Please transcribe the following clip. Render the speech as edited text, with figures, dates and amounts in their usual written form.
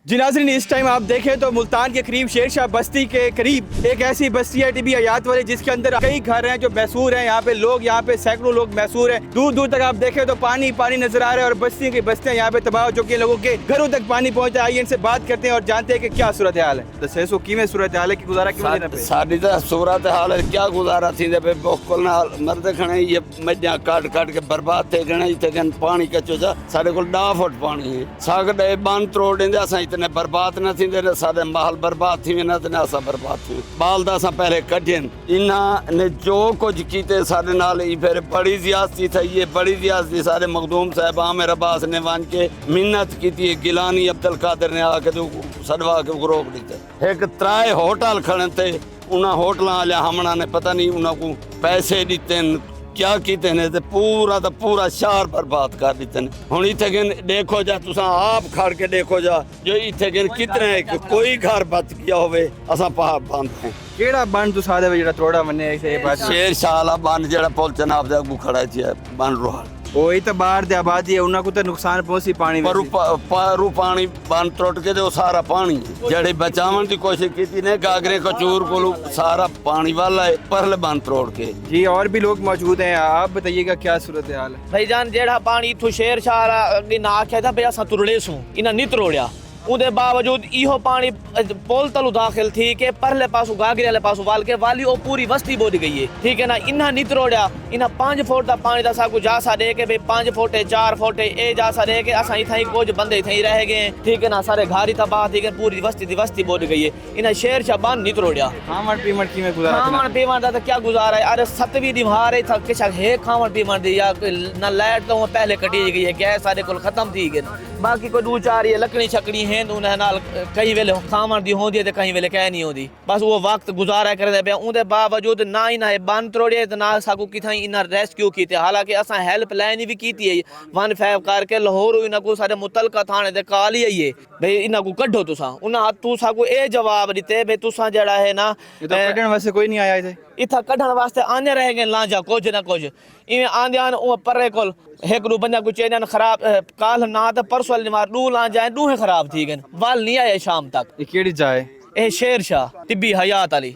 जी नाज़रीन, इस टाइम आप देखें तो मुल्तान के करीब शेरशाह बस्ती के करीब एक ऐसी बस्ती है टीबी हयात वाली, जिसके अंदर कई घर हैं जो मैसूर हैं। यहाँ पे लोग, यहाँ पे सैकड़ों लोग मैसूर हैं। दूर दूर तक आप देखें तो पानी पानी नजर आ रहा है और बस्तियों की बस्तियाँ यहाँ पे तबाह हो चुकी हैं, लोगों के घरों तक पानी पहुँचा। आइए इनसे बात करते हैं और जानते हैं कि क्या सूरत हाल है। दसे सो किमें सूरत हाल है कि गुजारा साडी तो सूरत हाल है, क्या गुजारा थी पे बिल्कुल ना मरद खने ये मज्जा काट काट के बर्बाद थे गणे इतने गन पानी कचो जा साडे कोल 10 फुट पानी है। सागडे बंद तोड़ देंदे असां इतने बर्बाद न थींदे ने, साडे महल बर्बाद थी वेंदा ते असां बर्बाद थी। बाल दा असां पहले कढन इन्हा ने जो कुछ कीते साडे नाल ई फिर बड़ी ज्यादती थई है, बड़ी ज्यादती सारे मखदूम साहब आमिर अब्बास ने वन के मिन्नत की, गिलानी अब्दुल कादिर ने आके सडवा के रोक दीते। एक 3 होटल खड़े थे, उन्हें होटल वाले हमना ने पता नहीं उन्होंने पैसे दिते क्या किते ने ते पूरा दा पूरा शहर बर्बाद कर दिते ने। हुण इत्थे गिन देखो जा, तुसा आप खड़ के देखो जा जो इत्थे गिन कितने कोई घर बच गया होवे। असां पहाड़ बंद है केड़ा बन तू सादे जेड़ा त्रोड़ा मने ऐसे बात शेर शाह वाला बन जेड़ा पुल चनाब दे अगू खड़ा है बन रोहा वही तो बाहर दे आबादी है, उन्हें को तो नुकसान पहुंची पानी में। पारू पानी बन त्रुट के तो सारा पानी जड़े बचावन की कोशिश की ने गागरे कचूर को सारा पानी वाला है परले बन त्रोड़ के। जी और भी लोग मौजूद हैं, आप बताइएगा क्या सूरत हाल है। भाईजान जेड़ा पानी इथों शेर शाह ना आख्या था भई असां तुरड़े सूं इन्हां नहीं त्रोड़िया, उदे बावजूद इहो पानी पोल तलू दाखिल थी के परले पासों गागरे वाले पासों वाल के वाली ओ पूरी बस्ती बोध गई है। ठीक है ना, इन्हां नहीं त्रोड़िया, इन्हां 5 फुट दा पानी दा साकू जा सा दे के भाई 5 फुट 4 फुट ए जा सा दे के असां इथाई कुछ बंदे इथाई रह गए। ठीक है ना, सारे घर ही तबाह थी के पूरी बस्ती दी बस्ती बोध गई है। इन्हां शेर शाह बांध नहीं त्रोड़िया। खावण पीवण की में गुजारा खावण पीवण दा तो क्या गुजारा है। अरे 7वीं दीवार है था किसा है खावण पीवण दी या ना लाइट तो पहले कटी गई है, गैस सारे कोल खत्म थी गई। बाकी कोई 2-4 ये लकड़ी छकड़ी हैं उन्हें नाल कई वेले खावण दी होंदी ते कई वेले कह नहीं होंदी, बस वो वक्त गुजारा करदे पे। उनके बावजूद ना ही ना बंद तोड़े ते ना साकू किथाई इन्हां रेस्क्यू कीते। हालांकि असां हेल्प लाइन भी कीती है 15 करके लाहौर इन्हां को सारे मुतलका थाने ते कॉल ही आई है भाई इन्हां को कढो तुसां। उन्हां तू साकू ए जवाब दिते भाई तुसां जेड़ा है ना ये तो कढण वास्ते कोई नहीं आया इथे, इतना कढण वास्ते आने रह गए लांजा कुछ ना कुछ इवें आंदे आन ओ परे कोल एक दो बंदा को चेन खराब काल ना तो परसों निवार 2 लांजा 2 खराब थी गन वाल नहीं आए शाम तक। ये केड़ी जाए ए शेर शाह टिब्बी हयात वाली